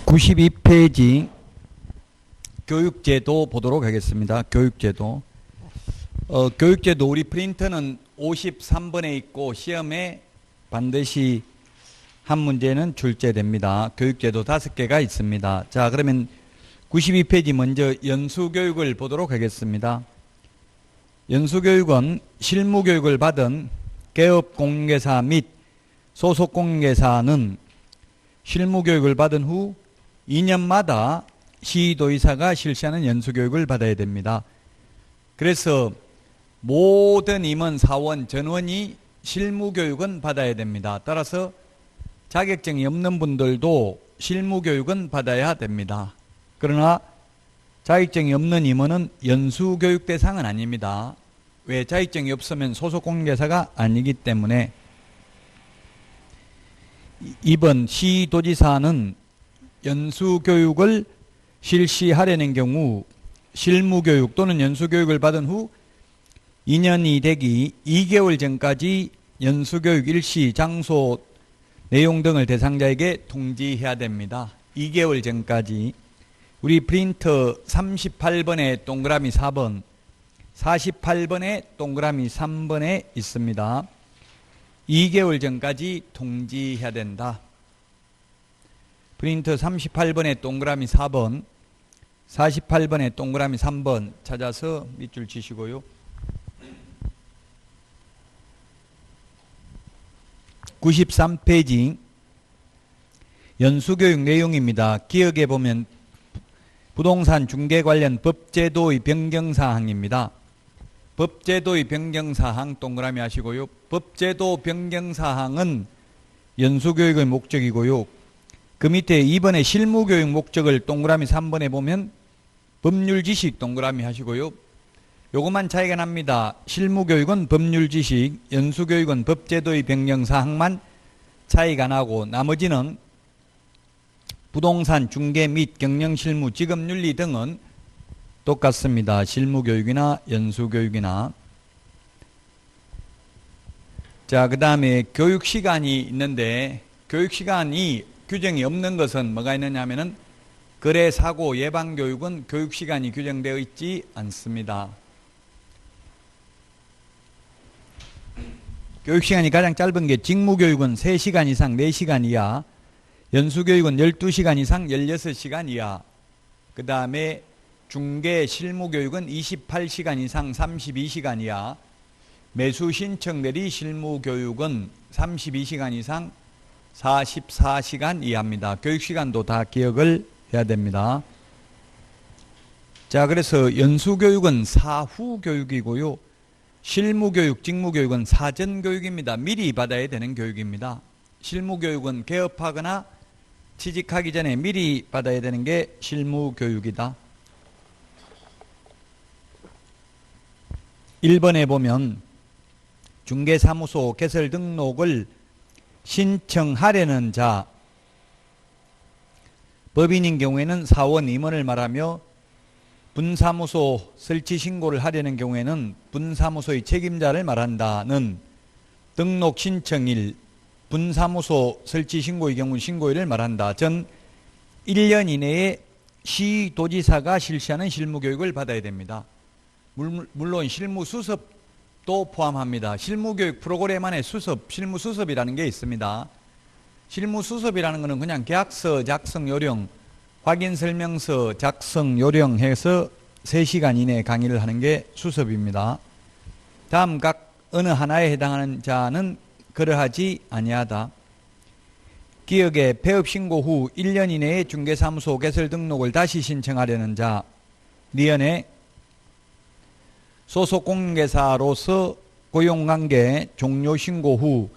92페이지 교육제도 보도록 하겠습니다. 교육제도. 교육제도 우리 프린터는 53번에 있고 시험에 반드시 한 문제는 출제됩니다. 교육제도 5개가 있습니다. 자, 그러면 92페이지 먼저 연수교육을 보도록 하겠습니다. 연수교육은 실무교육을 받은 개업공개사 및 소속공개사는 실무교육을 받은 후 2년마다 시도의사가 실시하는 연수교육을 받아야 됩니다. 그래서 모든 임원, 사원, 전원이 실무교육은 받아야 됩니다. 따라서 자격증이 없는 분들도 실무교육은 받아야 됩니다. 그러나 자격증이 없는 임원은 연수교육 대상은 아닙니다. 왜? 자격증이 없으면 소속공개사가 아니기 때문에. 2번 시도지사는 연수교육을 실시하려는 경우 실무교육 또는 연수교육을 받은 후 2년이 되기 2개월 전까지 연수교육 일시, 장소, 내용 등을 대상자에게 통지해야 됩니다. 2개월 전까지. 우리 프린터 38번에 동그라미 4번, 48번에 동그라미 3번에 있습니다. 2개월 전까지 통지해야 된다. 프린터 38번에 동그라미 4번, 48번에 동그라미 3번 찾아서 밑줄 치시고요. 93페이지 연수교육 내용입니다. 기억해 보면 부동산 중개 관련 법제도의 변경사항입니다. 법제도의 변경사항 동그라미 하시고요. 법제도 변경사항은 연수교육의 목적이고요. 그 밑에 2번의 실무교육 목적을 동그라미 3번에 보면 법률지식 동그라미 하시고요. 요것만 차이가 납니다. 실무교육은 법률지식, 연수교육은 법제도의 변경사항만 차이가 나고 나머지는 부동산 중개 및 경영실무, 직업윤리 등은 똑같습니다. 실무교육이나 연수교육이나. 자, 그 다음에 교육시간이 있는데 교육시간이 규정이 없는 것은 뭐가 있느냐 하면은 거래, 사고, 예방교육은 교육시간이 규정되어 있지 않습니다. 교육시간이 가장 짧은 게 직무교육은 3시간 이상 4시간 이하, 연수교육은 12시간 이상 16시간 이하, 그 다음에 중개 실무교육은 28시간 이상 32시간 이하, 매수신청 대리 실무교육은 32시간 이상 44시간 이하입니다. 교육시간도 다 기억을 해야 됩니다. 자, 그래서 연수교육은 사후 교육이고요. 실무교육, 직무교육은 사전교육입니다. 미리 받아야 되는 교육입니다. 실무교육은 개업하거나 취직하기 전에 미리 받아야 되는 게 실무교육이다. 1번에 보면 중개사무소 개설 등록을 신청하려는 자, 법인인 경우에는 사원, 임원을 말하며 분사무소 설치 신고를 하려는 경우에는 분사무소의 책임자를 말한다는 등록 신청일, 분사무소 설치 신고의 경우 신고일을 말한다. 전 1년 이내에 시도지사가 실시하는 실무교육을 받아야 됩니다. 물론 실무수습도 포함합니다. 실무교육 프로그램 안에 수습, 실무수습이라는 게 있습니다. 실무수습이라는 것은 그냥 계약서 작성 요령, 확인설명서 작성 요령해서 3시간 이내에 강의를 하는 게 수습입니다. 다음 각 어느 하나에 해당하는 자는 그러하지 아니하다. 기업에 폐업신고 후 1년 이내에 중개사무소 개설 등록을 다시 신청하려는 자, 리언에 소속공개사로서 고용관계 종료신고 후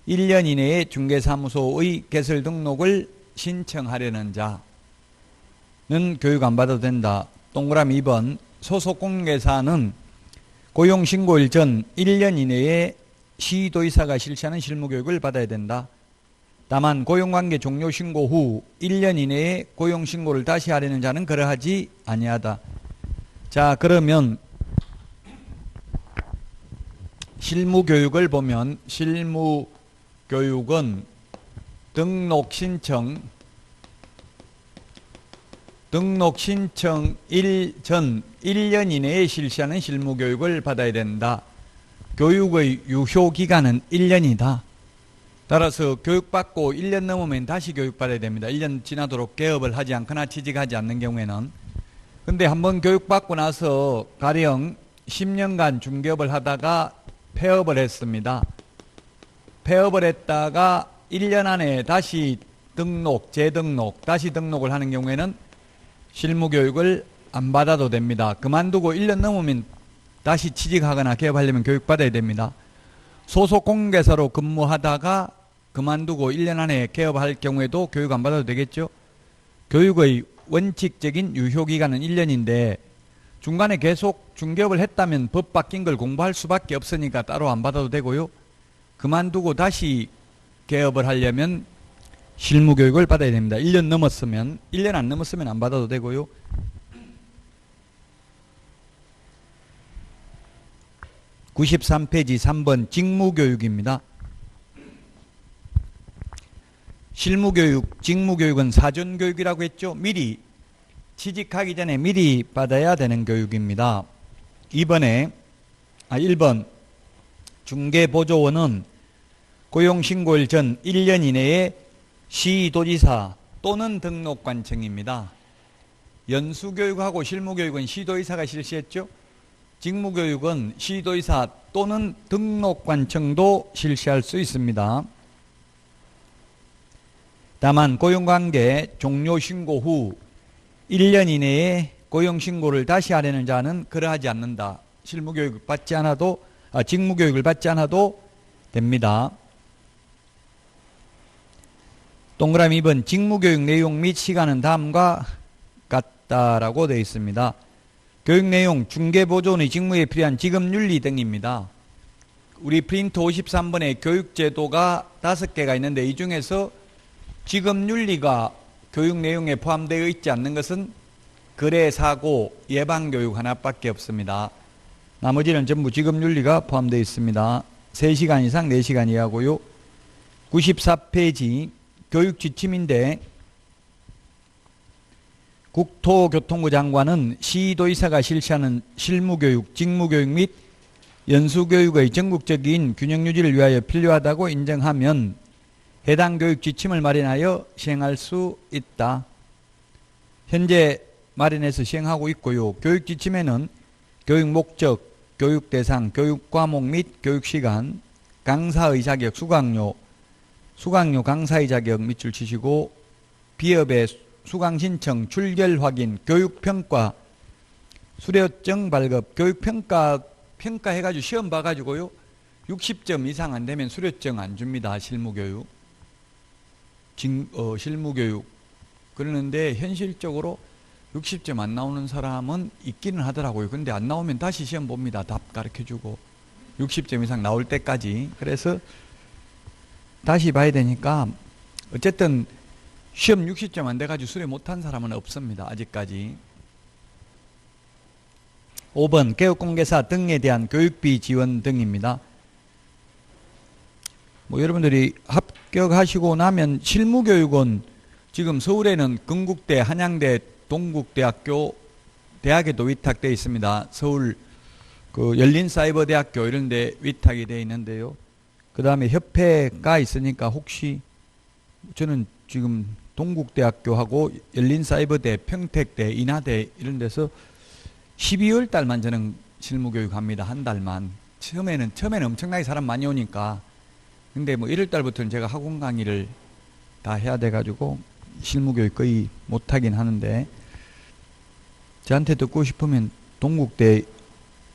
1년 이내에 중개사무소의 개설 등록을 신청하려는 자는 교육 안 받아도 된다. 동그라미 2번 소속공개사는 고용신고일 전 1년 이내에 시도의사가 실시하는 실무교육을 받아야 된다. 다만 고용관계 종료신고 후 1년 이내에 고용신고를 다시 하려는 자는 그러하지 아니하다. 자, 그러면 실무교육을 보면 실무교육은 등록 신청 등록 신청 전 1년 이내에 실시하는 실무교육을 받아야 된다. 교육의 유효기간은 1년이다. 따라서 교육받고 1년 넘으면 다시 교육받아야 됩니다. 1년 지나도록 개업을 하지 않거나 취직하지 않는 경우에는. 근데 한번 교육받고 나서 가령 10년간 중개업을 하다가 폐업을 했습니다. 폐업을 했다가 1년 안에 다시 등록, 재등록, 다시 등록을 하는 경우에는 실무교육을 안 받아도 됩니다. 그만두고 1년 넘으면 다시 취직하거나 개업하려면 교육받아야 됩니다. 소속 공개사로 근무하다가 그만두고 1년 안에 개업할 경우에도 교육 안 받아도 되겠죠. 교육의 원칙적인 유효기간은 1년인데 중간에 계속 중개업을 했다면 법 바뀐 걸 공부할 수밖에 없으니까 따로 안 받아도 되고요. 그만두고 다시 개업을 하려면 실무교육을 받아야 됩니다. 1년 넘었으면, 1년 안 넘었으면 안 받아도 되고요. (93페이지) 3번 직무교육입니다. 실무교육, 직무교육은 사전교육이라고 했죠. 미리 취직하기 전에 미리 받아야 되는 교육입니다. 1번 중개보조원은 고용신고일 전 1년 이내에 시도지사 또는 등록관청입니다. 연수교육하고 실무교육은 시도지사가 실시했죠. 직무교육은 시도지사 또는 등록관청도 실시할 수 있습니다. 다만 고용관계 종료신고 후 1년 이내에 고용신고를 다시 하려는 자는 그러하지 않는다. 실무교육을 받지 않아도, 직무교육을 받지 않아도 됩니다. 동그라미 2번 직무교육 내용 및 시간은 다음과 같다라고 되어 있습니다. 교육 내용, 중개보조원의 직무에 필요한 직업윤리 등입니다. 우리 프린트 53번에 교육제도가 5개가 있는데 이 중에서 직업윤리가 교육 내용에 포함되어 있지 않는 것은 거래사고 예방교육 하나밖에 없습니다. 나머지는 전부 직업윤리가 포함되어 있습니다. 3시간 이상 4시간 이하고요. 94페이지 교육지침인데 국토교통부 장관은 시도지사가 실시하는 실무교육, 직무교육 및 연수교육의 전국적인 균형유지를 위하여 필요하다고 인정하면 해당 교육 지침을 마련하여 시행할 수 있다. 현재 마련해서 시행하고 있고요. 교육 지침에는 교육 목적, 교육 대상, 교육 과목 및 교육 시간, 강사의 자격, 수강료 강사의 자격 밑줄 치시고 비업의 수강 신청, 출결 확인, 교육 평가, 수료증 발급, 교육 평가해가지고 시험 봐가지고요. 60점 이상 안 되면 수료증 안 줍니다. 실무교육. 실무교육. 그러는데 현실적으로 60점 안 나오는 사람은 있기는 하더라고요. 근데 안 나오면 다시 시험 봅니다. 답 가르쳐주고 60점 이상 나올 때까지. 그래서 다시 봐야 되니까 어쨌든 시험 60점 안 돼가지고 수료 못한 사람은 없습니다. 아직까지. 5번 개업공개사 등에 대한 교육비 지원 등입니다. 여러분들이 합격하시고 나면 실무교육은 지금 서울에는 건국대, 한양대, 동국대학교, 대학에도 위탁되어 있습니다. 서울 열린사이버대학교 이런 데 위탁이 되어 있는데요. 그 다음에 협회가 있으니까 혹시 저는 지금 동국대학교하고 열린사이버대, 평택대, 인하대 이런 데서 12월 달만 저는 실무교육 합니다. 한 달만. 처음에는 엄청나게 사람 많이 오니까. 근데 1월 달부터는 제가 학원 강의를 다 해야 돼가지고 실무교육 거의 못하긴 하는데 저한테 듣고 싶으면 동국대,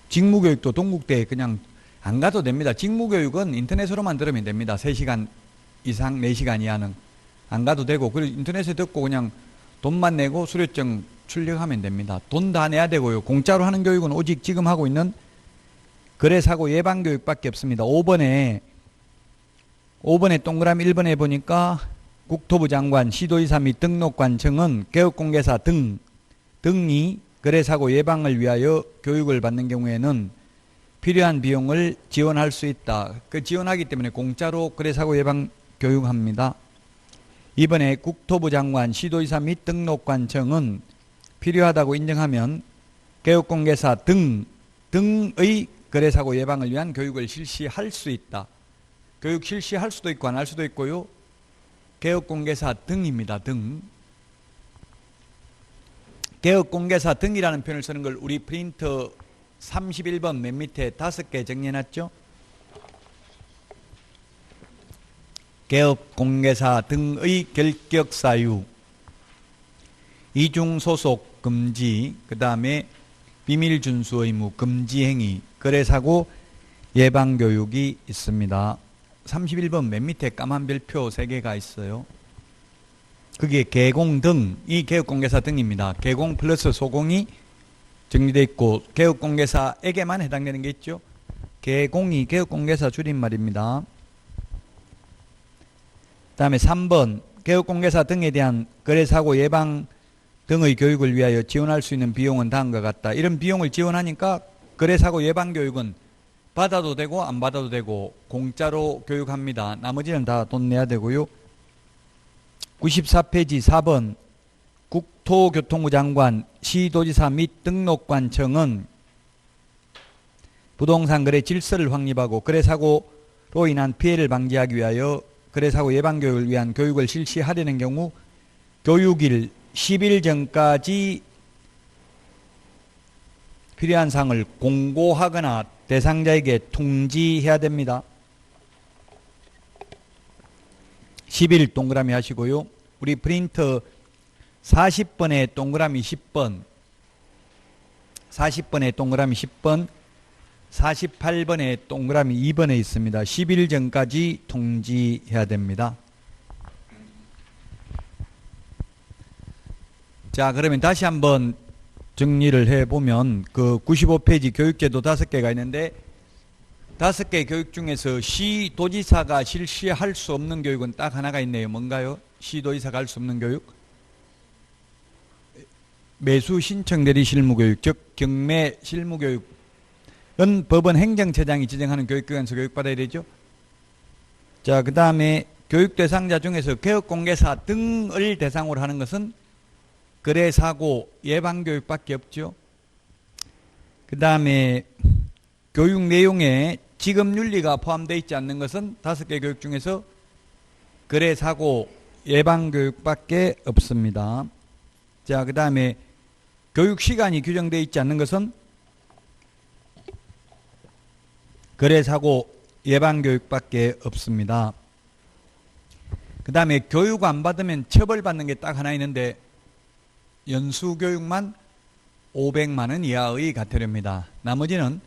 직무교육도 동국대에 그냥 안 가도 됩니다. 직무교육은 인터넷으로만 들으면 됩니다. 3시간 이상 4시간 이하는 안 가도 되고, 그리고 인터넷에 듣고 그냥 돈만 내고 수료증 출력하면 됩니다. 돈 다 내야 되고요. 공짜로 하는 교육은 오직 지금 하고 있는 거래사고 예방교육밖에 없습니다. 5번에 동그라미 1번에 보니까 국토부 장관, 시도지사 및 등록관청은 개업공개사 등이 거래사고 예방을 위하여 교육을 받는 경우에는 필요한 비용을 지원할 수 있다. 지원하기 때문에 공짜로 거래사고 예방 교육합니다. 이번에 국토부 장관, 시도지사 및 등록관청은 필요하다고 인정하면 개업공개사 등의 거래사고 예방을 위한 교육을 실시할 수 있다. 교육 실시할 수도 있고 안 할 수도 있고요. 개업공개사 등입니다. 등. 개업공개사 등이라는 표현을 쓰는 걸 우리 프린터 31번 맨 밑에 5개 정리해놨죠. 개업공개사 등의 결격사유, 이중소속 금지, 그 다음에 비밀준수 의무 금지행위, 거래사고 예방교육이 있습니다. 31번 맨 밑에 까만 별표 3개가 있어요. 그게 개공 등이 개업공개사 등입니다. 개공 플러스 소공이 정리되어 있고 개업공개사에게만 해당되는 게 있죠. 개공이 개업공개사 줄임말입니다. 그 다음에 3번 개업공개사 등에 대한 거래사고 예방 등의 교육을 위하여 지원할 수 있는 비용은 다음과 같다. 이런 비용을 지원하니까 거래사고 예방교육은 받아도 되고 안 받아도 되고 공짜로 교육합니다. 나머지는 다 돈 내야 되고요. 94페이지 4번 국토교통부 장관, 시도지사 및 등록관청은 부동산 거래 질서를 확립하고 거래사고로 인한 피해를 방지하기 위하여 거래사고 예방교육을 위한 교육을 실시하려는 경우 교육일 10일 전까지 필요한 사항을 공고하거나 대상자에게 통지해야 됩니다. 10일 동그라미 하시고요. 우리 프린터 40번에 동그라미 10번, 40번에 동그라미 10번, 48번에 동그라미 2번에 있습니다. 10일 전까지 통지해야 됩니다. 자, 그러면 다시 한번 정리를 해보면 그 95페이지 교육제도 5개가 있는데 5개 교육 중에서 시도지사가 실시할 수 없는 교육은 딱 하나가 있네요. 뭔가요? 시도지사가 할 수 없는 교육? 매수 신청 대리 실무교육, 즉 경매 실무교육은 법원 행정처장이 지정하는 교육기관에서 교육받아야 되죠. 자, 그 다음에 교육 대상자 중에서 개업공개사 등을 대상으로 하는 것은 거래사고 예방교육밖에 없죠. 그 다음에 교육 내용에 지급윤리가 포함되어 있지 않는 것은 5개 교육 중에서 거래사고 예방교육밖에 없습니다. 자, 그 다음에 교육시간이 규정되어 있지 않는 것은 거래사고 예방교육밖에 없습니다. 그 다음에 교육 안 받으면 처벌받는 게 딱 하나 있는데 연수교육만 500만 원 이하의 과태료입니다. 나머지는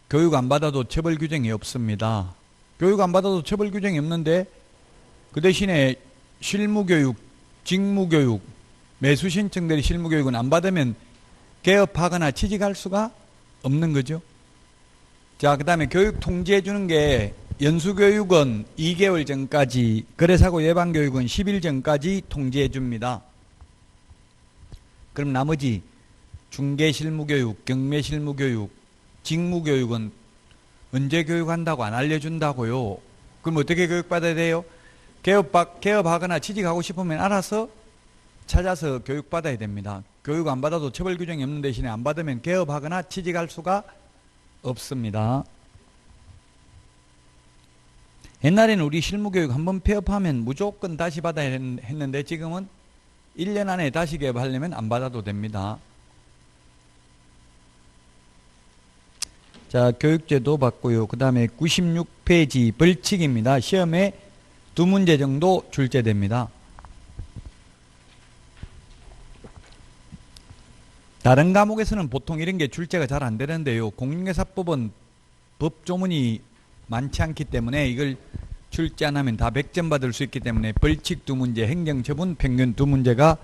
교육 안 받아도 처벌 규정이 없습니다. 교육 안 받아도 처벌 규정이 없는데 그 대신에 실무교육, 직무교육, 매수신청 대리 실무교육은 안 받으면 개업하거나 취직할 수가 없는 거죠. 자, 그 다음에 교육 통지해 주는 게 연수교육은 2개월 전까지, 거래사고 예방교육은 10일 전까지 통지해 줍니다. 그럼 나머지 중개실무교육, 경매실무교육, 직무교육은 언제 교육한다고 안 알려준다고요. 그럼 어떻게 교육받아야 돼요? 개업하거나 취직하고 싶으면 알아서 찾아서 교육받아야 됩니다. 교육 안 받아도 처벌 규정이 없는 대신에 안 받으면 개업하거나 취직할 수가 없습니다. 옛날에는 우리 실무교육 한번 폐업하면 무조건 다시 받아야 했는데 지금은 1년 안에 다시 개업하려면 안 받아도 됩니다. 자, 교육제도 봤고요. 그 다음에 96페이지 벌칙입니다. 시험에 2문제 정도 출제됩니다. 다른 과목에서는 보통 이런 게 출제가 잘 안 되는데요. 공인중개사법은 법조문이 많지 않기 때문에 이걸 출제 안 하면 다 100점 받을 수 있기 때문에 벌칙 2문제, 행정처분 평균 2문제가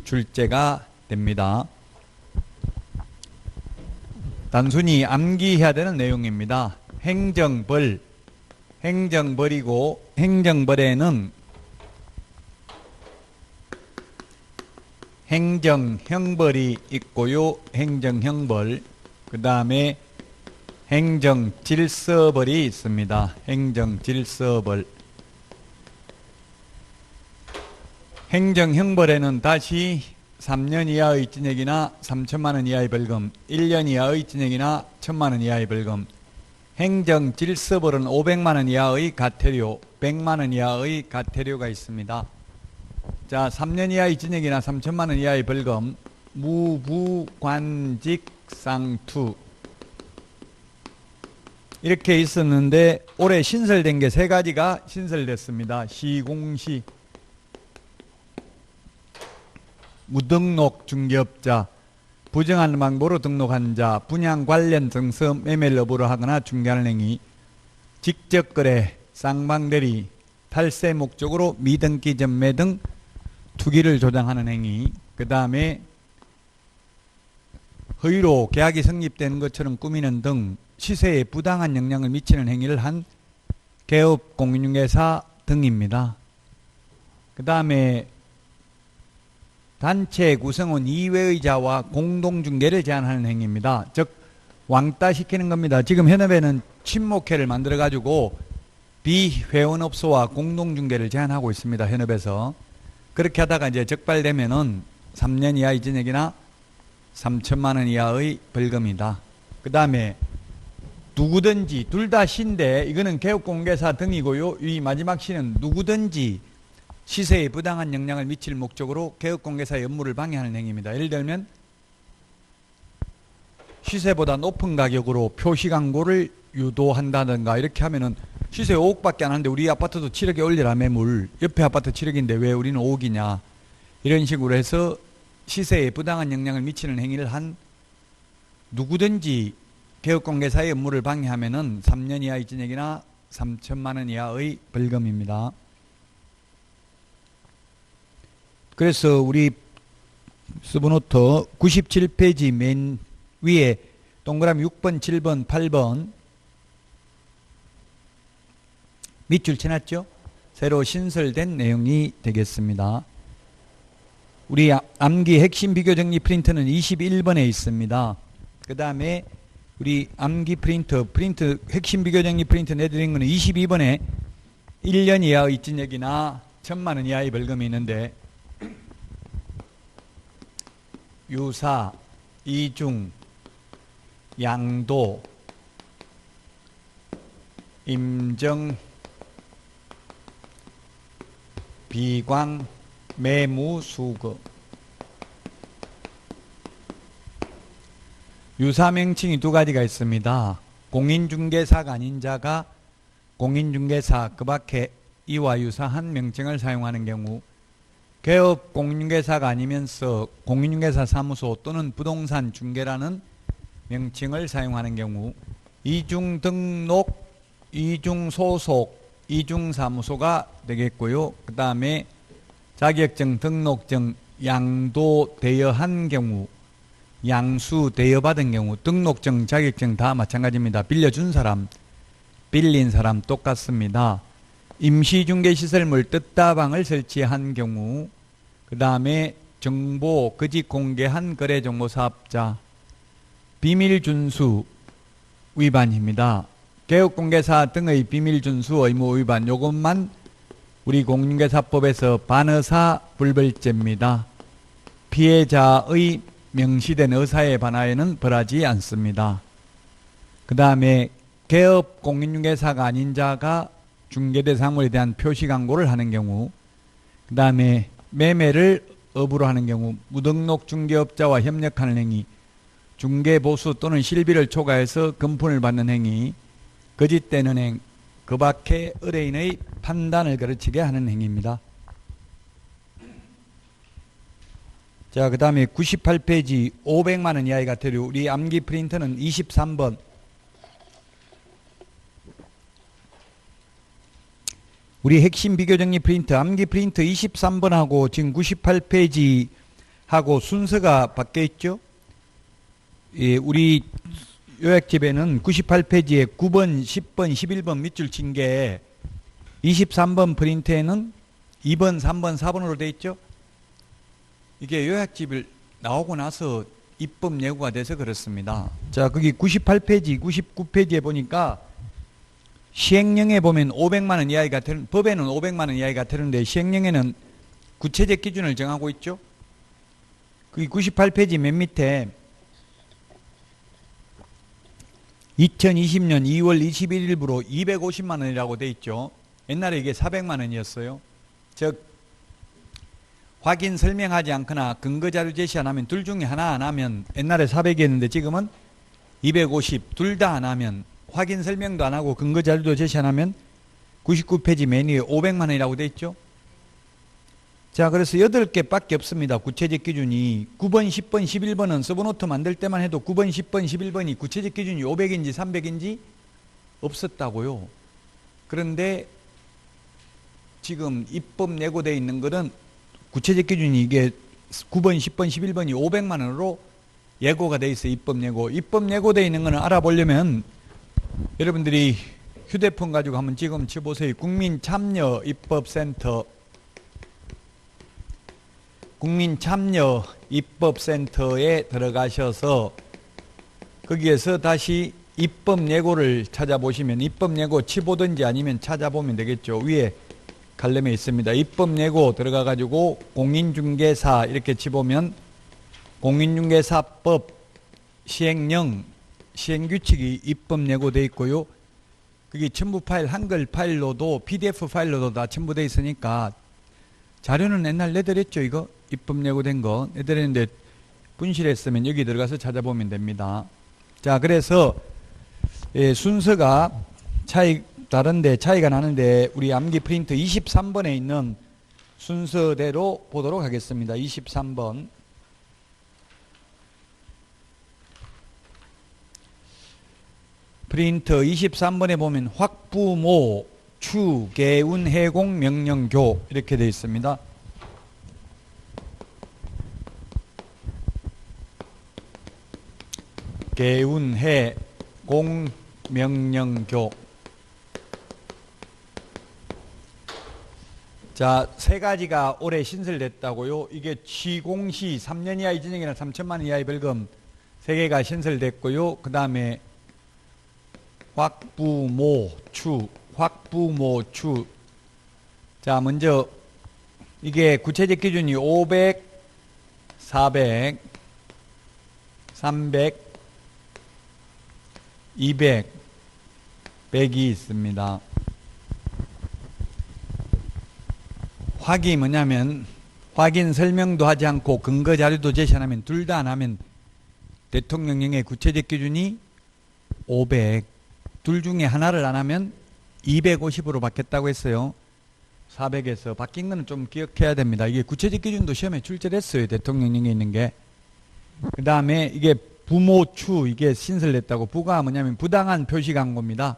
출제가 됩니다. 단순히 암기해야 되는 내용입니다. 행정벌이고 행정벌에는 행정형벌이 있고요. 행정형벌, 그 다음에 행정질서벌이 있습니다. 행정질서벌. 행정형벌에는 다시 3년 이하의 징역이나 3천만 원 이하의 벌금, 1년 이하의 징역이나 1천만 원 이하의 벌금, 행정 질서벌은 500만 원 이하의 과태료, 100만 원 이하의 과태료가 있습니다. 자, 3년 이하의 징역이나 3천만 원 이하의 벌금, 무부관직상투 이렇게 있었는데 올해 신설된 게 3가지가 신설됐습니다. 시공시, 무등록 중개업자, 부정한 방법으로 등록한 자, 분양 관련 증서 매매를 업으로 하거나 중개하는 행위, 직접거래, 쌍방대리, 탈세 목적으로 미등기 전매 등 투기를 조장하는 행위, 그 다음에 허위로 계약이 성립되는 것처럼 꾸미는 등 시세에 부당한 영향을 미치는 행위를 한 개업 공인중개사 등입니다. 그 다음에 단체 구성원 이외의 자와 공동중개를 제한하는 행위입니다. 즉 왕따시키는 겁니다. 지금 현업에는 친목회를 만들어 가지고 비회원업소와 공동중개를 제한하고 있습니다. 현업에서. 그렇게 하다가 이제 적발되면은 3년 이하의 징역이나 3천만 원 이하의 벌금이다. 그 다음에 누구든지, 둘 다 시인데 이거는 개업공개사 등이고요. 이 마지막 시는 누구든지 시세에 부당한 영향을 미칠 목적으로 개업공개사의 업무를 방해하는 행위입니다. 예를 들면 시세보다 높은 가격으로 표시광고를 유도한다든가 이렇게 하면은 시세 5억밖에 안 하는데 우리 아파트도 7억에 올리라 매물, 옆에 아파트 7억인데 왜 우리는 5억이냐, 이런 식으로 해서 시세에 부당한 영향을 미치는 행위를 한 누구든지 개업공개사의 업무를 방해하면은 3년 이하의 징역이나 3천만 원 이하의 벌금입니다. 그래서 우리 서브노트 97페이지 맨 위에 동그라미 6번, 7번, 8번 밑줄 쳐놨죠? 새로 신설된 내용이 되겠습니다. 우리 암기 핵심 비교 정리 프린트는 21번에 있습니다. 그 다음에 우리 암기 프린트 핵심 비교 정리 프린트 내드린 거는 22번에 1년 이하의 징역이나 1,000만 원 이하의 벌금이 있는데 유사, 이중, 양도, 임정, 비광, 매무, 수거. 유사 명칭이 2가지가 있습니다. 공인중개사가 아닌 자가 공인중개사 그 밖에 이와 유사한 명칭을 사용하는 경우, 개업 공인중개사가 아니면서 공인중개사 사무소 또는 부동산 중개라는 명칭을 사용하는 경우, 이중 등록, 이중 소속, 이중 사무소가 되겠고요. 그 다음에 자격증, 등록증, 양도 대여한 경우, 양수 대여받은 경우, 등록증, 자격증 다 마찬가지입니다. 빌려준 사람, 빌린 사람 똑같습니다. 임시중개시설물 뜻다방을 설치한 경우, 그 다음에 정보, 거짓 공개한 거래정보사업자, 비밀준수 위반입니다. 개업공개사 등의 비밀준수 의무 위반, 요것만 우리 공인중개사법에서 반의사 불벌죄입니다. 피해자의 명시된 의사에 반하여는 벌하지 않습니다. 그 다음에 개업 공인중개사가 아닌 자가 중개대상물에 대한 표시광고를 하는 경우, 그 다음에 매매를 업으로 하는 경우, 무등록 중개업자와 협력하는 행위, 중개보수 또는 실비를 초과해서 금품을 받는 행위, 거짓되는 행, 그 밖에 의뢰인의 판단을 거르치게 하는 행위입니다. 자, 그 다음에 98페이지 500만 원 이하의 과태료, 우리 암기 프린터는 23번. 우리 핵심 비교정리 프린트, 암기 프린트 23번하고 지금 98페이지하고 순서가 바뀌어 있죠? 예, 우리 요약집에는 98페이지에 9번, 10번, 11번 밑줄 친 게 23번 프린트에는 2번, 3번, 4번으로 되어 있죠? 이게 요약집을 나오고 나서 입법 예고가 돼서 그렇습니다. 자, 거기 98페이지, 99페이지에 보니까 시행령에 보면 500만 원 이하의 과태료, 법에는 500만 원 이하의 과태료인데 시행령에는 구체적 기준을 정하고 있죠. 그 98페이지 맨 밑에 2020년 2월 21일부로 250만 원이라고 돼 있죠. 옛날에 이게 400만 원이었어요. 즉 확인 설명하지 않거나 근거자료 제시 안 하면 둘 중에 하나 안 하면 옛날에 400이었는데 지금은 250 둘 다 안 하면 확인 설명도 안 하고 근거자료도 제시 안 하면 99페이지 맨 위에 500만 원이라고 돼 있죠. 자, 그래서 8개 밖에 없습니다. 구체적 기준이 9번, 10번, 11번은 서브노트 만들 때만 해도 9번, 10번, 11번이 구체적 기준이 500인지 300인지 없었다고요. 그런데 지금 입법 예고되어 있는 것은 구체적 기준이 이게 9번, 10번, 11번이 500만 원으로 예고가 되어 있어요. 입법 예고. 입법 예고되어 있는 거는 알아보려면 여러분들이 휴대폰 가지고 한번 지금 쳐보세요. 국민참여 입법센터 국민참여 입법센터에 들어가셔서 거기에서 다시 입법 예고를 찾아보시면 입법 예고 치보든지 아니면 찾아보면 되겠죠. 위에 칼럼에 있습니다. 입법 예고 들어가 가지고 공인중개사 이렇게 치보면 공인중개사법 시행령 시행규칙이 입법 예고되어 있고요. 그게 첨부 파일 한글 파일로도 PDF 파일로도 다 첨부되어 있으니까 자료는 옛날 내드렸죠. 이거 입법 예고된 거 내드렸는데 분실했으면 여기 들어가서 찾아보면 됩니다. 자, 그래서 순서가 다른데 차이가 나는데 우리 암기 프린트 23번에 있는 순서대로 보도록 하겠습니다. 23번 프린터 23번에 보면 확부모 추 개운 해공 명령교 이렇게 되어 있습니다. 개운 해공 명령교. 자, 세 가지가 올해 신설됐다고요. 이게 시공시 3년 이하의 징역이나 3천만 원 이하의 벌금 3개가 신설됐고요. 그 다음에 확부모추. 자, 먼저 이게 구체적 기준이 500, 400, 300, 200, 100이 있습니다. 확이 뭐냐면 확인 설명도 하지 않고 근거 자료도 제시 안 하면 둘 다 안 하면 대통령령의 구체적 기준이 500, 둘 중에 하나를 안 하면 250으로 바뀌었다고 했어요. 400에서 바뀐 거는 좀 기억해야 됩니다. 이게 구체적 기준도 시험에 출제됐어요. 대통령령에 있는 게. 그 다음에 이게 부모추 이게 신설됐다고. 부가 뭐냐면 부당한 표시 광고입니다.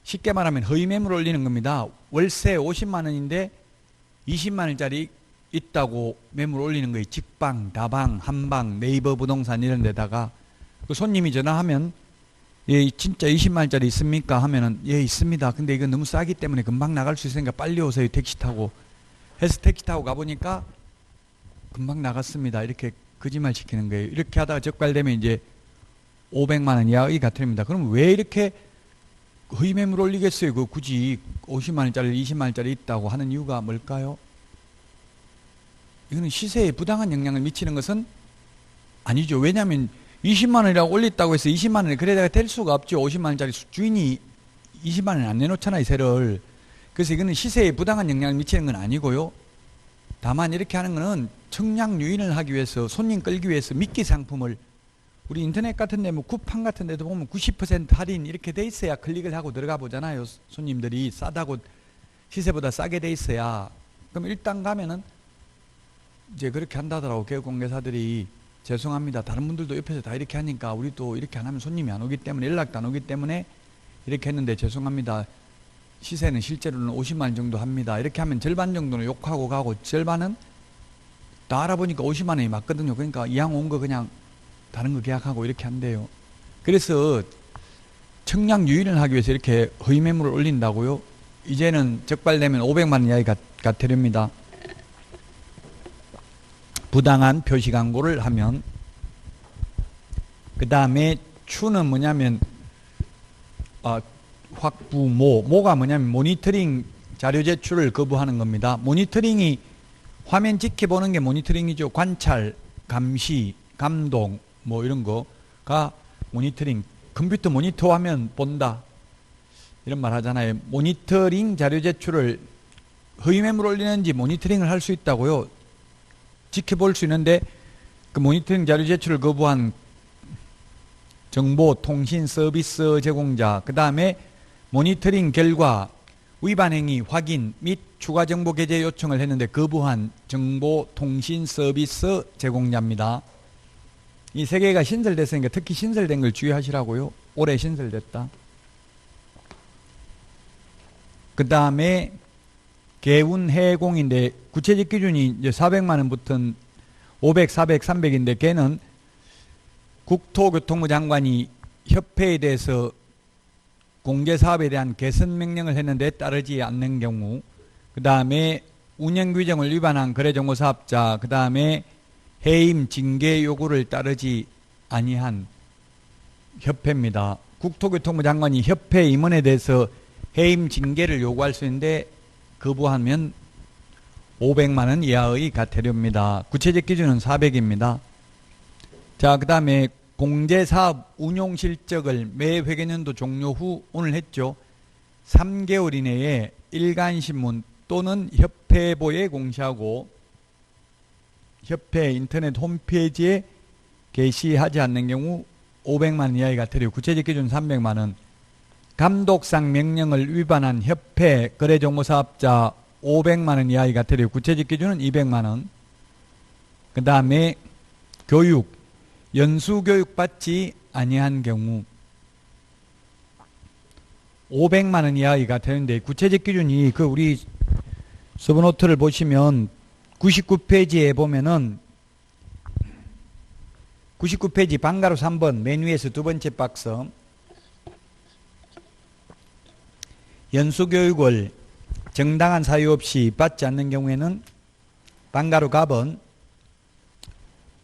쉽게 말하면 허위 매물 올리는 겁니다. 월세 50만 원인데 20만 원짜리 있다고 매물 올리는 거예요. 직방, 다방, 한방, 네이버 부동산 이런 데다가 그 손님이 전화하면 예, 진짜 20만 원짜리 있습니까? 하면은 예, 있습니다. 근데 이건 너무 싸기 때문에 금방 나갈 수 있으니까 빨리 오세요. 택시 타고. 해서 택시 타고 가보니까 금방 나갔습니다. 이렇게 거짓말 시키는 거예요. 이렇게 하다가 적발되면 이제 500만 원 이하의 과태료입니다. 그럼 왜 이렇게 허위 매물 올리겠어요? 그 굳이 50만 원짜리, 20만 원짜리 있다고 하는 이유가 뭘까요? 이거는 시세에 부당한 영향을 미치는 것은 아니죠. 왜냐하면 20만 원이라고 올렸다고 해서 20만 원이 그래다가 될 수가 없죠. 50만 원짜리 주인이 20만 원 안 내놓잖아요, 세를. 그래서 이거는 시세에 부당한 영향을 미치는 건 아니고요. 다만 이렇게 하는 거는 청량 유인을 하기 위해서 손님 끌기 위해서 미끼 상품을 우리 인터넷 같은 데 뭐 쿠팡 같은 데도 보면 90% 할인 이렇게 돼 있어야 클릭을 하고 들어가 보잖아요. 손님들이 싸다고 시세보다 싸게 돼 있어야. 그럼 일단 가면은 이제 그렇게 한다더라고. 개업공개사들이. 죄송합니다. 다른 분들도 옆에서 다 이렇게 하니까 우리도 이렇게 안 하면 손님이 안 오기 때문에 연락도 안 오기 때문에 이렇게 했는데 죄송합니다. 시세는 실제로는 50만 원 정도 합니다. 이렇게 하면 절반 정도는 욕하고 가고 절반은 다 알아보니까 50만 원이 맞거든요. 그러니까 이왕 온 거 그냥 다른 거 계약하고 이렇게 한대요. 그래서 청량 유인을 하기 위해서 이렇게 허위 매물을 올린다고요. 이제는 적발되면 500만 원 이하의 과태료입니다. 부당한 표시 광고를 하면. 그 다음에 추는 뭐냐면 모가 뭐냐면 모니터링 자료 제출을 거부하는 겁니다. 모니터링이 화면 지켜보는 게 모니터링이죠. 관찰 감시, 감독 뭐 이런 거가 모니터링. 컴퓨터 모니터하면 본다 이런 말 하잖아요. 모니터링 자료 제출을 허위 매물 올리는지 모니터링을 할 수 있다고요. 지켜볼 수 있는데 그 모니터링 자료 제출을 거부한 정보통신 서비스 제공자, 그 다음에 모니터링 결과 위반 행위 확인 및 추가 정보 게재 요청을 했는데 거부한 정보통신 서비스 제공자입니다. 이 세 개가 신설됐으니까 특히 신설된 걸 주의하시라고요. 올해 신설됐다. 그 다음에 개운해공인데 구체적 기준이 이제 400만 원 붙은 500, 400, 300인데 걔는 국토교통부 장관이 협회에 대해서 공개사업에 대한 개선 명령을 했는데 따르지 않는 경우, 그 다음에 운영규정을 위반한 거래정보사업자, 그 다음에 해임 징계 요구를 따르지 아니한 협회입니다. 국토교통부 장관이 협회 임원에 대해서 해임 징계를 요구할 수 있는데 거부하면 500만 원 이하의 과태료입니다. 구체적 기준은 400입니다. 자, 그 다음에 공제사업 운용실적을 매 회계년도 종료 후 오늘 했죠. 3개월 이내에 일간신문 또는 협회보에 공시하고 협회 인터넷 홈페이지에 게시하지 않는 경우 500만 원 이하의 과태료. 구체적 기준 300만 원. 감독상 명령을 위반한 협회 거래정보사업자 500만 원 이하의 과태료. 구체적 기준은 200만 원. 그 다음에 교육, 연수교육 받지 아니한 경우 500만 원 이하의 과태료인데 구체적 기준이 그 우리 서브노트를 보시면 99페이지에 보면은 99페이지 방가로 3번 맨 위에서 두 번째 박스 연수교육을 정당한 사유 없이 받지 않는 경우에는 방가로 갑은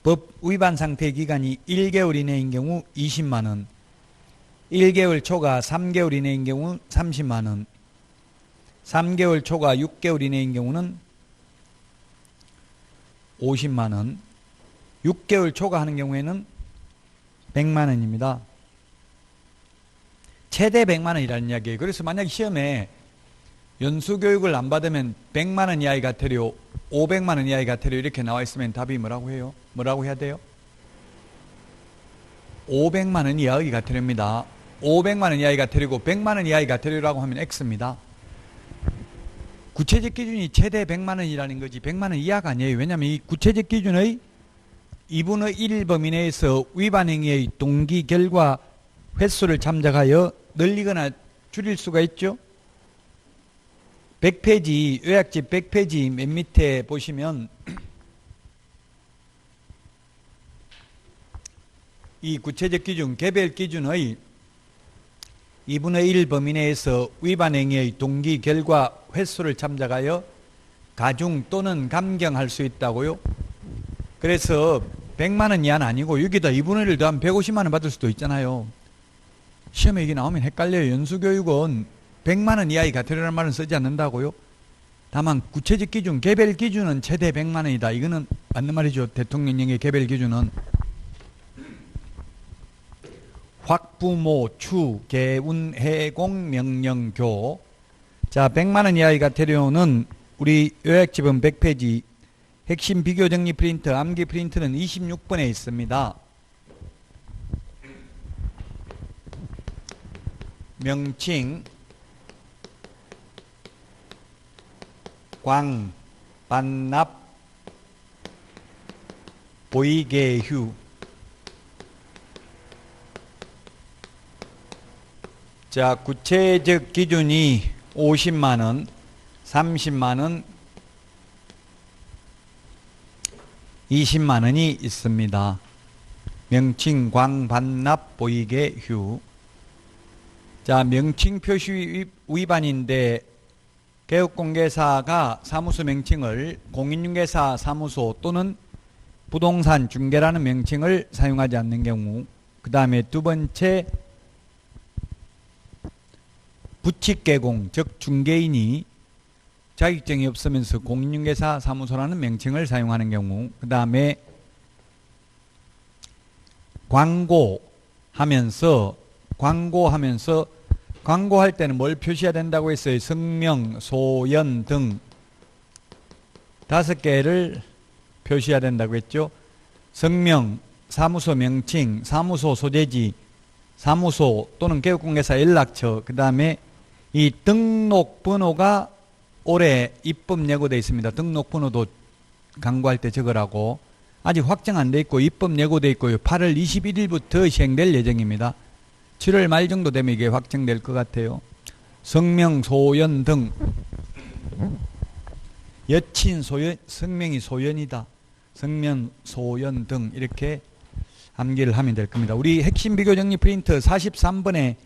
법 위반 상태 기간이 1개월 이내인 경우 20만 원, 1개월 초과 3개월 이내인 경우 30만 원, 3개월 초과 6개월 이내인 경우는 50만 원, 6개월 초과하는 경우에는 100만 원입니다. 최대 100만 원이라는 이야기예요. 그래서 만약 시험에 연수교육을 안 받으면 100만 원 이하의 과태료, 500만 원 이하의 과태료 이렇게 나와 있으면 답이 뭐라고 해요? 뭐라고 해야 돼요? 500만 원 이하의 과태료입니다. 500만 원 이하의 과태료고 100만 원 이하의 과태료라고 하면 X입니다. 구체적 기준이 최대 100만 원이라는 거지 100만 원 이하가 아니에요. 왜냐하면 이 구체적 기준의 2분의 1 범위 내에서 위반 행위의 동기, 결과, 횟수를 참작하여 늘리거나 줄일 수가 있죠. 100페이지, 요약집 100페이지 맨 밑에 보시면 이 구체적 기준, 개별 기준의 2분의 1 범위 내에서 위반 행위의 동기, 결과, 횟수를 참작하여 가중 또는 감경할 수 있다고요. 그래서 100만 원 이하는 아니고 여기다 2분의 1을 더하면 150만 원 받을 수도 있잖아요. 시험에 이게 나오면 헷갈려요. 연수교육은 100만 원 이하의 과태료라는 말은 쓰지 않는다고요. 다만 구체적 기준, 개별 기준은 최대 100만 원이다. 이거는 맞는 말이죠. 대통령령의 개별 기준은 확부모, 추, 개운, 해공, 명령교. 자, 100만 원 이하의 과태료는 우리 요약집은 100페이지 핵심 비교 정리 프린트, 암기 프린트는 26번에 있습니다. 명칭, 광, 반납, 보이개휴. 자, 구체적 기준이 50만 원, 30만 원, 20만 원이 있습니다. 명칭, 광, 반납, 보이개휴. 자, 명칭 표시 위반인데 개업공개사가 사무소 명칭을 공인중개사 사무소 또는 부동산 중개라는 명칭을 사용하지 않는 경우, 그 다음에 두 번째 부칙개공, 즉 중개인이 자격증이 없으면서 공인중개사 사무소라는 명칭을 사용하는 경우, 그 다음에 광고하면서 광고할 때는 뭘 표시해야 된다고 했어요? 성명, 소연 등 5개를 표시해야 된다고 했죠. 성명, 사무소 명칭, 사무소 소재지, 사무소 또는 개업공개사 연락처, 그 다음에 이 등록번호가 올해 입법 예고되어 있습니다. 등록번호도 광고할 때 적으라고. 아직 확정 안 돼 있고 입법 예고되어 있고요. 8월 21일부터 시행될 예정입니다. 7월 말 정도 되면 이게 확정될 것 같아요. 성명, 소연 등. 여친, 소연, 성명이 소연이다. 성명, 소연 등 이렇게 암기를 하면 될 겁니다. 우리 핵심 비교 정리 프린트 43번에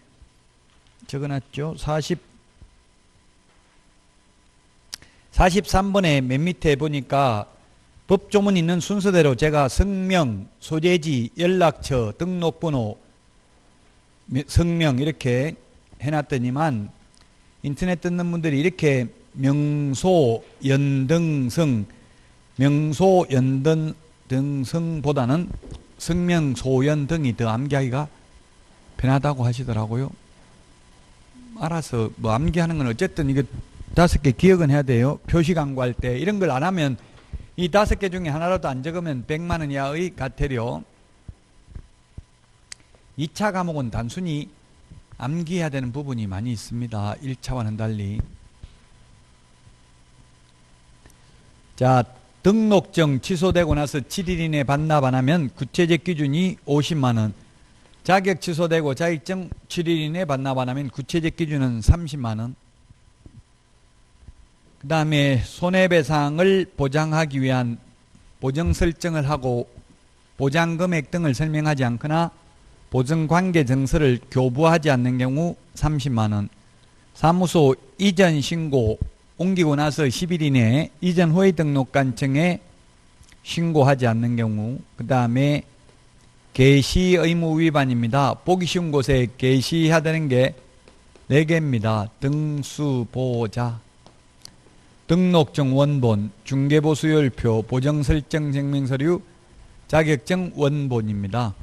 적어놨죠. 43번에 맨 밑에 보니까 법조문 있는 순서대로 제가 성명, 소재지, 연락처, 등록번호, 성명 이렇게 해놨더니만 인터넷 듣는 분들이 이렇게 명소, 연등성, 명소, 연등성보다는 성명, 소연 등이 더 암기하기가 편하다고 하시더라고요. 알아서 뭐 암기하는 건 어쨌든 이거 5개 기억은 해야 돼요. 표시 광고할 때 이런 걸 안 하면 이 5개 중에 하나라도 안 적으면 100만 원 이하의 과태료. 2차 과목은 단순히 암기해야 되는 부분이 많이 있습니다. 1차와는 달리. 자, 등록증 취소되고 나서 7일 이내 반납 안 하면 구체적 기준이 50만 원. 자격 취소되고 자격증 7일 이내 반납 안 하면 구체적 기준은 30만 원. 그 다음에 손해배상을 보장하기 위한 보정 설정을 하고 보장금액 등을 설명하지 않거나 보증관계 증서를 교부하지 않는 경우 30만 원. 사무소 이전 신고 옮기고 나서 10일 이내에 이전 후의 등록관청에 신고하지 않는 경우. 그 다음에 게시 의무 위반입니다. 보기 쉬운 곳에 게시해야 되는 게 4개입니다. 등수보자, 등록증 원본, 중개보수열표, 보정설정 증명서류, 자격증 원본입니다.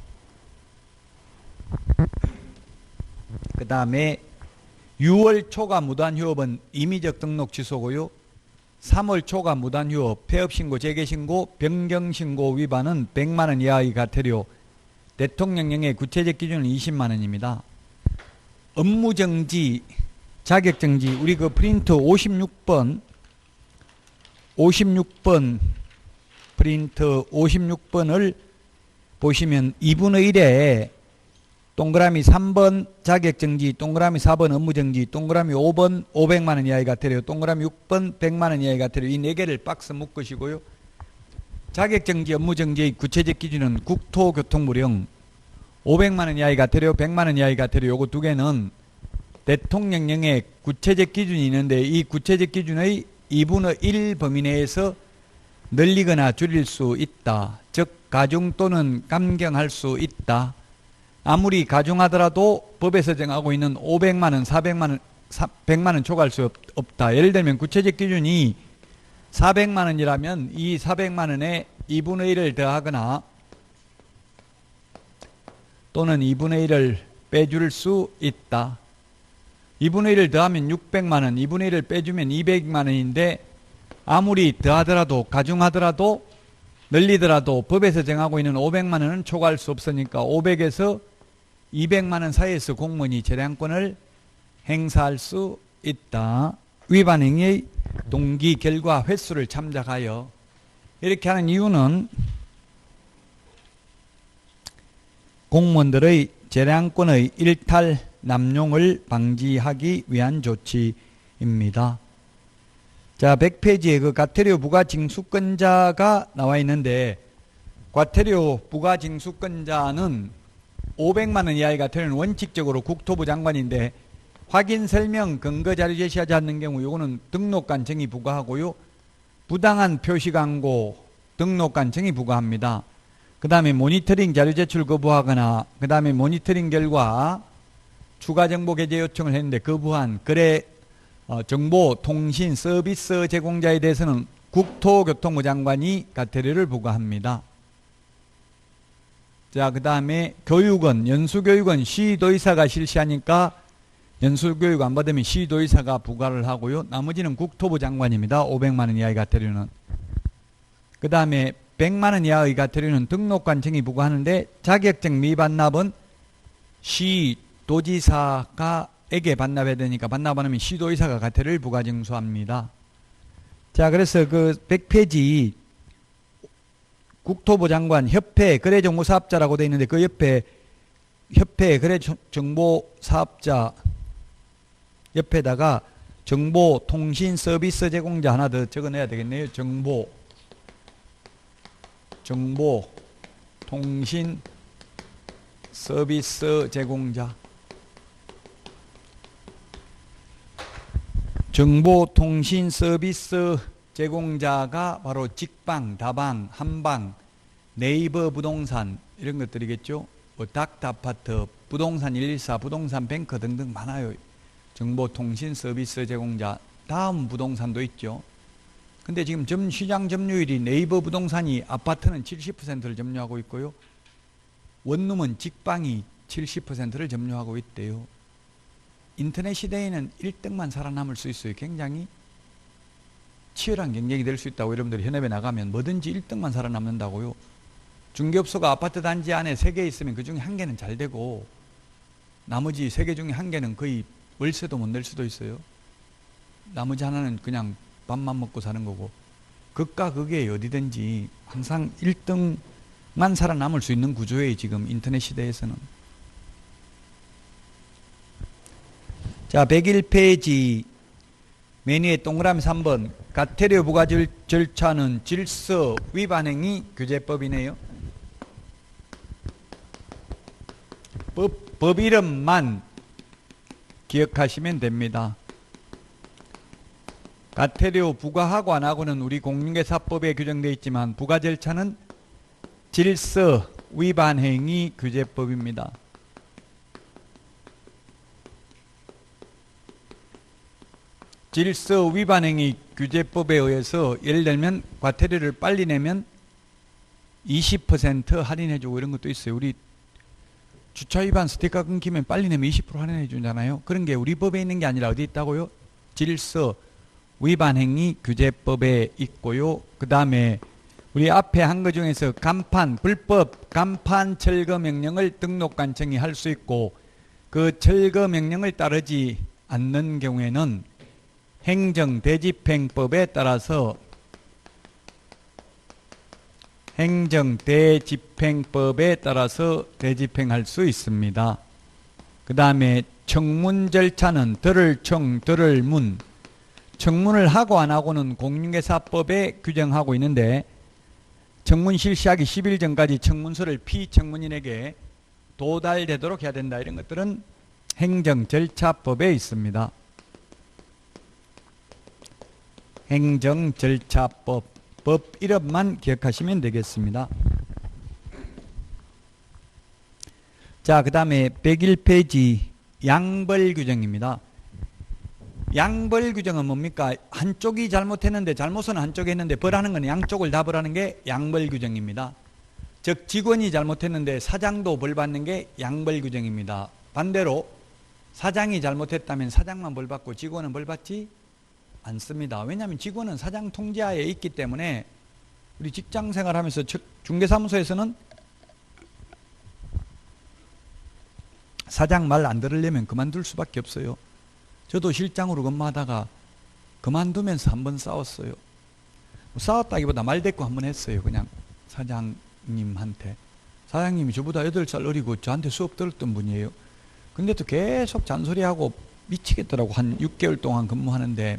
그 다음에 6월 초과 무단휴업은 임의적 등록 취소고요. 3월 초과 무단휴업, 폐업신고, 재개신고, 변경신고 위반은 100만 원 이하의 과태료, 대통령령의 구체적 기준은 20만 원입니다. 업무정지, 자격정지, 우리 그 프린트 56번 프린트 56번을 보시면 2분의 1에 동그라미 3번 자격정지, 동그라미 4번 업무정지, 동그라미 5번 500만 원 이하의 과태료, 동그라미 6번 100만 원 이하의 과태료, 이 4개를 박스 묶으시고요. 자격정지, 업무정지의 구체적 기준은 국토교통부령 500만 원 이하의 과태료, 100만 원 이하의 과태료, 요거 2개는 대통령령의 구체적 기준이 있는데 이 구체적 기준의 2분의 1 범위 내에서 늘리거나 줄일 수 있다. 즉 가중 또는 감경할 수 있다. 아무리 가중하더라도 법에서 정하고 있는 500만 원, 400만 원, 100만 원 초과할 수 없다. 예를 들면 구체적 기준이 400만 원이라면 이 400만 원에 2분의 1을 더하거나 또는 2분의 1을 빼줄 수 있다. 2분의 1을 더하면 600만 원, 2분의 1을 빼주면 200만 원인데 아무리 더하더라도 가중하더라도 늘리더라도 법에서 정하고 있는 500만 원은 초과할 수 없으니까 500에서 200만 원 사이에서 공무원이 재량권을 행사할 수 있다. 위반 행위의 동기, 결과, 횟수를 참작하여 이렇게 하는 이유는 공무원들의 재량권의 일탈, 남용을 방지하기 위한 조치입니다. 자, 100페이지에 그 과태료 부과징수권자가 나와 있는데 과태료 부과징수권자는 500만 원 이하의 과태료는 원칙적으로 국토부 장관인데 확인 설명 근거 자료 제시하지 않는 경우 요거는 등록관청이 부과하고요. 부당한 표시 광고 등록관청이 부과합니다. 그 다음에 모니터링 자료 제출 거부하거나 그 다음에 모니터링 결과 추가 정보 게재 요청을 했는데 거부한 거래 정보 통신 서비스 제공자에 대해서는 국토교통부 장관이 과태료를 부과합니다. 자, 그 다음에 교육은, 연수교육은 시도의사가 실시하니까 연수교육 안 받으면 시도의사가 부과를 하고요. 나머지는 국토부 장관입니다. 500만 원 이하의 가태료는. 그 다음에 100만 원 이하의 가태료는 등록관청이 부과하는데 자격증 미반납은 시도지사에게 반납해야 되니까 반납 안 하면 시도의사가 가태료를 부과징수합니다. 자, 그래서 그 100페이지 국토부 장관 협회 거래정보사업자라고 되어 있는데 그 옆에 협회 거래정보사업자 옆에다가 정보통신서비스 제공자 하나 더 적어내야 되겠네요. 정보통신 서비스 제공자. 정보통신 서비스 제공자가 바로 직방, 다방, 한방, 네이버 부동산 이런 것들이겠죠. 뭐 닥터아파트, 부동산 114, 부동산 뱅크 등등 많아요. 정보통신 서비스 제공자. 다음 부동산도 있죠. 근데 지금 시장 점유율이 네이버 부동산이 아파트는 70%를 점유하고 있고요. 원룸은 직방이 70%를 점유하고 있대요. 인터넷 시대에는 1등만 살아남을 수 있어요. 굉장히 치열한 경쟁이 될 수 있다고 여러분들이 현업에 나가면 뭐든지 1등만 살아남는다고요. 중개업소가 아파트 단지 안에 3개 있으면 그 중에 1개는 잘 되고 나머지 3개 중에 1개는 거의 월세도 못 낼 수도 있어요. 나머지 하나는 그냥 밥만 먹고 사는 거고 극과 극에 어디든지 항상 1등만 살아남을 수 있는 구조예요. 지금 인터넷 시대에서는. 자, 101페이지 메뉴의 동그라미 3번 가태료 부과 절차는 질서 위반행위 규제법이네요. 법 이름만 기억하시면 됩니다. 가태료 부과하고 안 하고는 우리 공인중개사법에 규정되어 있지만 부과 절차는 질서 위반행위 규제법입니다. 질서 위반행위 규제법에 의해서 예를 들면 과태료를 빨리 내면 20% 할인해주고 이런 것도 있어요. 우리 주차 위반 스티커 끊기면 빨리 내면 20% 할인해주잖아요. 그런 게 우리 법에 있는 게 아니라 어디 있다고요? 질서 위반행위 규제법에 있고요. 그 다음에 우리 앞에 한 것 중에서 간판, 불법 간판 철거 명령을 등록관청이 할 수 있고 그 철거 명령을 따르지 않는 경우에는 행정대집행법에 따라서 대집행할 수 있습니다. 그 다음에 청문 절차는 들을 청, 들을 문. 청문을 하고 안 하고는 공인중개사법에 규정하고 있는데 청문 실시하기 10일 전까지 청문서를 피청문인에게 도달되도록 해야 된다. 이런 것들은 행정절차법에 있습니다. 행정절차법, 법 이름만 기억하시면 되겠습니다. 자, 그 다음에 101페이지 양벌규정입니다. 양벌규정은 뭡니까? 한쪽이 잘못했는데 잘못은 한쪽이 했는데 벌하는 건 양쪽을 다 벌하는 게 양벌규정입니다. 즉 직원이 잘못했는데 사장도 벌받는 게 양벌규정입니다. 반대로 사장이 잘못했다면 사장만 벌받고 직원은 벌받지 않습니다. 왜냐하면 직원은 사장 통제하에 있기 때문에 우리 직장생활하면서 중개사무소에서는 사장 말 안 들으려면 그만둘 수밖에 없어요. 저도 실장으로 근무하다가 그만두면서 한번 싸웠어요. 싸웠다기보다 말대꾸 한번 했어요. 그냥 사장님한테. 사장님이 저보다 8살 어리고 저한테 수업 들었던 분이에요. 근데 또 계속 잔소리하고 미치겠더라고. 한 6개월 동안 근무하는데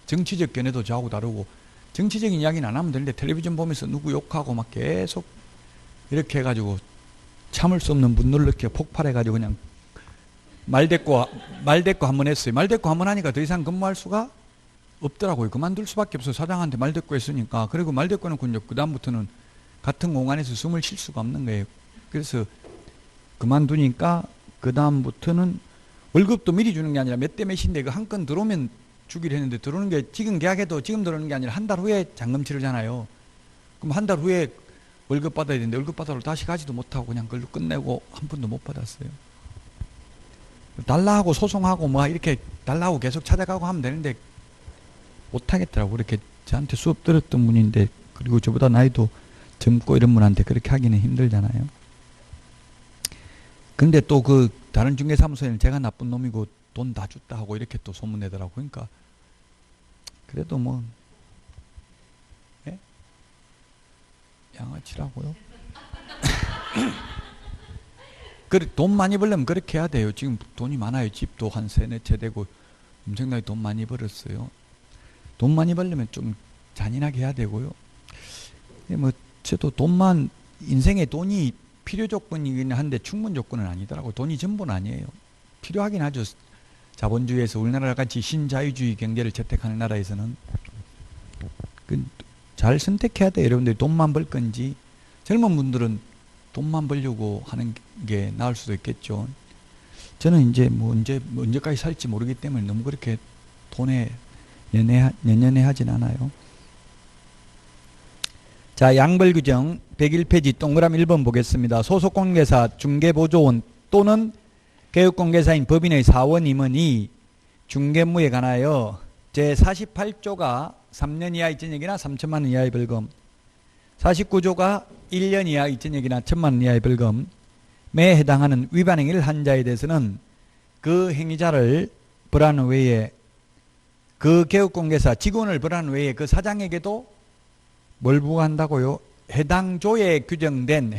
정치적 견해도 저하고 다르고 정치적인 이야기는 안 하면 되는데 텔레비전 보면서 누구 욕하고 막 계속 이렇게 해가지고 참을 수 없는 분노를 느껴 폭발해가지고 그냥 말대꾸 한번 했어요. 말대꾸 한번 하니까 더 이상 근무할 수가 없더라고요. 그만둘 수밖에 없어요. 사장한테 말대꾸 했으니까. 그리고 말대꾸 해놓고 이제 그 다음부터는 같은 공간에서 숨을 쉴 수가 없는 거예요. 그래서 그만두니까 그 다음부터는 월급도 미리 주는 게 아니라 몇 대 몇인데 그 한 건 들어오면 주기로 했는데 들어오는 게 지금 계약해도 지금 들어오는 게 아니라 한 달 후에 잔금 치르잖아요. 그럼 한 달 후에 월급 받아야 되는데 월급 받아로 다시 가지도 못하고 그냥 그걸로 끝내고 한 푼도 못 받았어요. 달라 하고 소송하고 뭐 이렇게 달라 하고 계속 찾아가고 하면 되는데 못하겠더라고. 그렇게 저한테 수업 들었던 분인데, 그리고 저보다 나이도 젊고 이런 분한테 그렇게 하기는 힘들잖아요. 근데 또 그 다른 중개사무소에는 제가 나쁜 놈이고 돈 다 줬다 하고 이렇게 또 소문내더라고. 그러니까 그래도 뭐 예? 양아치라고요. 그래, 돈 많이 벌려면 그렇게 해야 돼요. 지금 돈이 많아요. 집도 한 3-4채 되고 엄청나게 돈 많이 벌었어요. 돈 많이 벌려면 좀 잔인하게 해야 되고요. 뭐 저도 돈만, 인생에 돈이 필요 조건이긴 한데 충분 조건은 아니더라고요. 돈이 전부는 아니에요. 필요하긴 하죠. 자본주의에서, 우리나라 같이 신자유주의 경제를 채택하는 나라에서는 잘 선택해야 돼요. 여러분들 돈만 벌 건지. 젊은 분들은 돈만 벌려고 하는 게 나을 수도 있겠죠. 저는 이제 뭐 언제까지 살지 모르기 때문에 너무 그렇게 돈에 연연해 하진 않아요. 자, 양벌규정 101페이지 동그라미 1번 보겠습니다. 소속공개사, 중개보조원 또는 개업공개사인 법인의 사원 임원이 중개무에 관하여 제48조가 3년 이하의 징역이나 3천만 원 이하의 벌금, 49조가 1년 이하의 징역이나 1천만 원 이하의 벌금에 해당하는 위반 행위를 한 자에 대해서는 그 행위자를 벌하는 외에, 그 개업공개사 직원을 벌하는 외에 그 사장에게도 뭘 부과한다고요? 해당 조에 규정된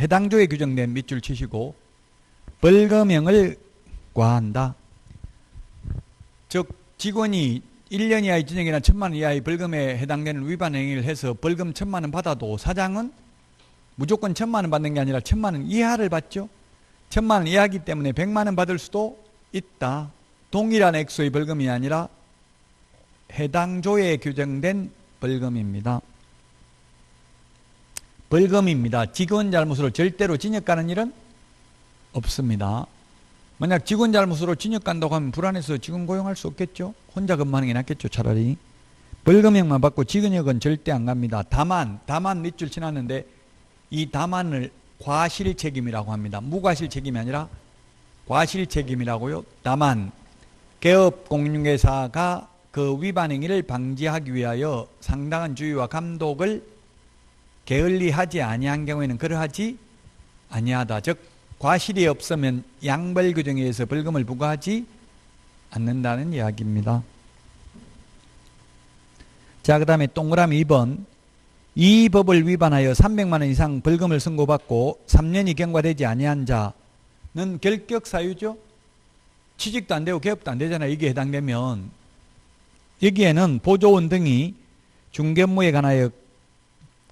밑줄 치시고 벌금형을 과한다. 즉 직원이 1년 이하의 징역이나 1천만 원 이하의 벌금에 해당되는 위반 행위를 해서 벌금 1천만 원 받아도 사장은 무조건 1천만 원 받는 게 아니라 1천만 원 이하를 받죠. 1천만 원 이하이기 때문에 100만 원 받을 수도 있다. 동일한 액수의 벌금이 아니라 해당 조에 규정된 벌금입니다. 벌금입니다. 직원 잘못으로 절대로 징역 가는 일은 없습니다. 만약 직원 잘못으로 징역 간다고 하면 불안해서 직원 고용할 수 없겠죠. 혼자 근무하는 게 낫겠죠. 차라리. 벌금형만 받고 징역은 절대 안 갑니다. 다만 밑줄 치놨는데 이 다만을 과실책임이라고 합니다. 무과실책임이 아니라 과실책임이라고요. 다만 개업공개사가 그 위반 행위를 방지하기 위하여 상당한 주의와 감독을 게을리하지 아니한 경우에는 그러하지 아니하다. 즉 과실이 없으면 양벌규정에 의해서 벌금을 부과하지 않는다는 이야기입니다. 자, 그 다음에 동그라미 2번. 이 법을 위반하여 300만 원 이상 벌금을 선고받고 3년이 경과되지 아니한 자는 결격사유죠. 취직도 안 되고 개업도 안 되잖아요. 이게 해당되면. 여기에는 보조원 등이 중개업무에 관하여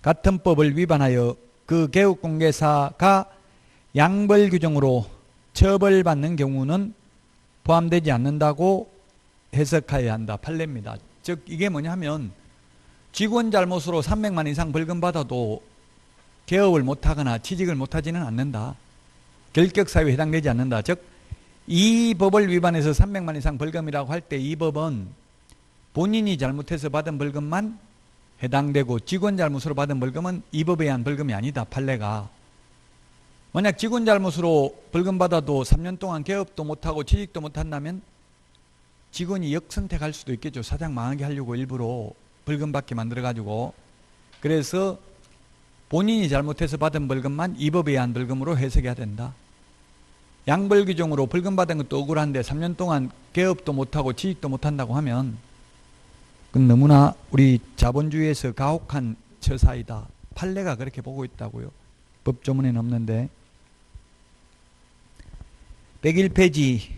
같은 법을 위반하여 그 개업공개사가 양벌규정으로 처벌받는 경우는 포함되지 않는다고 해석하여야 한다. 판례입니다. 즉 이게 뭐냐면 직원 잘못으로 300만 이상 벌금 받아도 개업을 못하거나 취직을 못하지는 않는다. 결격사유에 해당되지 않는다. 즉 이 법을 위반해서 300만 이상 벌금이라고 할 때 이 법은 본인이 잘못해서 받은 벌금만 해당되고 직원 잘못으로 받은 벌금은 이 법에 의한 벌금이 아니다. 판례가. 만약 직원 잘못으로 벌금 받아도 3년 동안 개업도 못하고 취직도 못한다면 직원이 역선택할 수도 있겠죠. 사장 망하게 하려고 일부러 벌금 받게 만들어가지고. 그래서 본인이 잘못해서 받은 벌금만 이 법에 의한 벌금으로 해석해야 된다. 양벌규정으로 벌금 받은 것도 억울한데 3년 동안 개업도 못하고 취직도 못한다고 하면 그건 너무나 우리 자본주의에서 가혹한 처사이다. 판례가 그렇게 보고 있다고요. 법조문에는 없는데. 101페이지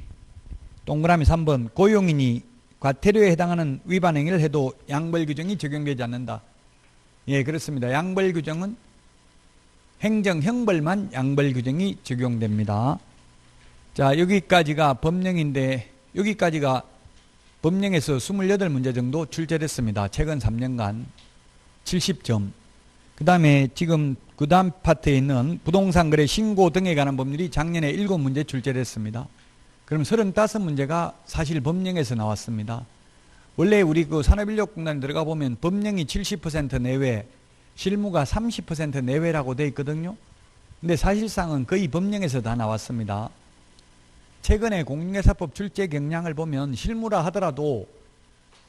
동그라미 3번. 고용인이 과태료에 해당하는 위반 행위를 해도 양벌규정이 적용되지 않는다. 예, 그렇습니다. 양벌규정은 행정 형벌만 양벌규정이 적용됩니다. 자, 여기까지가 법령인데 여기까지가 법령에서 28문제 정도 출제됐습니다. 최근 3년간 70점. 그 다음에 지금 그 다음 파트에 있는 부동산 거래 신고 등에 관한 법률이 작년에 7문제 출제됐습니다. 그럼 35문제가 사실 법령에서 나왔습니다. 원래 우리 그 산업인력공단에 들어가 보면 법령이 70% 내외, 실무가 30% 내외라고 돼 있거든요. 근데 사실상은 거의 법령에서 다 나왔습니다. 최근에 공인중개사법 출제 경향을 보면 실무라 하더라도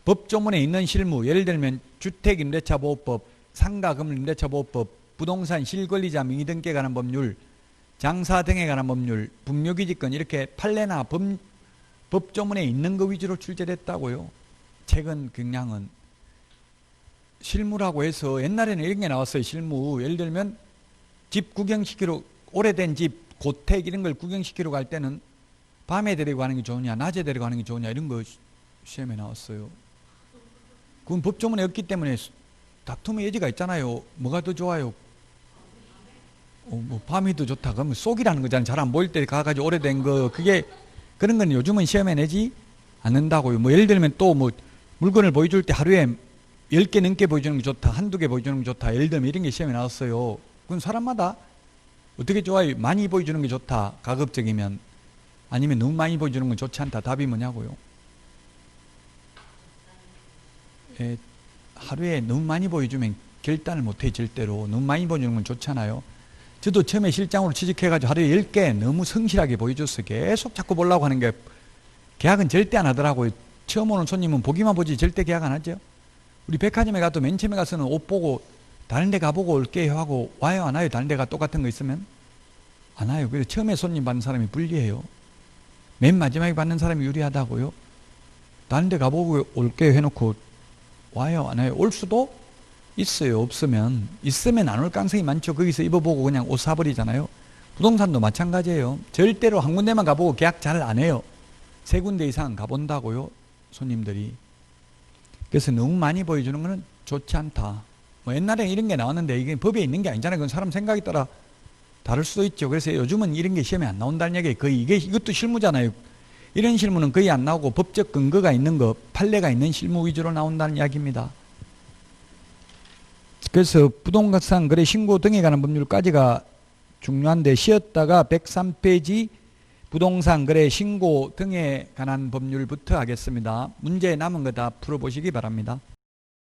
법조문에 있는 실무, 예를 들면 주택임대차보호법, 상가금융임대차보호법, 부동산 실권리자 명의 등기에 관한 법률, 장사 등에 관한 법률, 분묘기지권 이렇게 판례나 법조문에 있는 거 위주로 출제됐다고요. 최근 경향은 실무라고 해서 옛날에는 이런 게 나왔어요. 실무. 예를 들면 집 구경시키러 오래된 집, 고택 이런 걸 구경시키러 갈 때는 밤에 데리고 가는 게 좋으냐 낮에 데리고 가는 게 좋으냐 이런 거 시험에 나왔어요. 그건 법조문에 없기 때문에 다툼의 여지가 있잖아요. 뭐가 더 좋아요? 뭐 밤이 더 좋다. 그러면 속이라는 거잖아요. 잘 안 보일 때 가가지고 오래된 거 그게 그런 건 요즘은 시험에 내지 않는다고요. 뭐 예를 들면 또 뭐 물건을 보여줄 때 하루에 10개 넘게 보여주는 게 좋다. 한두 개 보여주는 게 좋다. 예를 들면 이런 게 시험에 나왔어요. 그건 사람마다 어떻게 좋아요? 많이 보여주는 게 좋다. 가급적이면. 아니면 너무 많이 보여주는 건 좋지 않다. 답이 뭐냐고요? 하루에 너무 많이 보여주면 결단을 못해 절대로. 너무 많이 보여주는 건 좋잖아요. 저도 처음에 실장으로 취직해가지고 하루에 10개 너무 성실하게 보여줬어요. 계속 자꾸 보려고 하는 게 계약은 절대 안 하더라고요. 처음 오는 손님은 보기만 보지 절대 계약 안 하죠. 우리 백화점에 가도 맨 처음에 가서는 옷 보고 다른 데 가보고 올게요 하고 와요 안 와요? 다른 데가 똑같은 거 있으면? 안 와요. 그래서 처음에 손님 받는 사람이 불리해요. 맨 마지막에 받는 사람이 유리하다고요? 다른 데 가보고 올게요 해놓고 와요 안 와요? 올 수도 있어요. 없으면. 있으면 안 올 가능성이 많죠. 거기서 입어보고 그냥 옷 사버리잖아요. 부동산도 마찬가지예요. 절대로 한 군데만 가보고 계약 잘 안 해요. 3군데 이상 가본다고요 손님들이. 그래서 너무 많이 보여주는 거는 좋지 않다. 뭐 옛날에 이런 게 나왔는데 이게 법에 있는 게 아니잖아요. 그건 사람 생각에 따라 다를 수도 있죠. 그래서 요즘은 이런 게 시험에 안 나온다는 얘기예요. 거의 이것도 실무잖아요. 이런 실무는 거의 안 나오고 법적 근거가 있는 거, 판례가 있는 실무 위주로 나온다는 이야기입니다. 그래서 부동산 거래 신고 등에 관한 법률까지가 중요한데 쉬었다가 103페이지 부동산 거래 신고 등에 관한 법률부터 하겠습니다. 문제 남은 거 다 풀어보시기 바랍니다.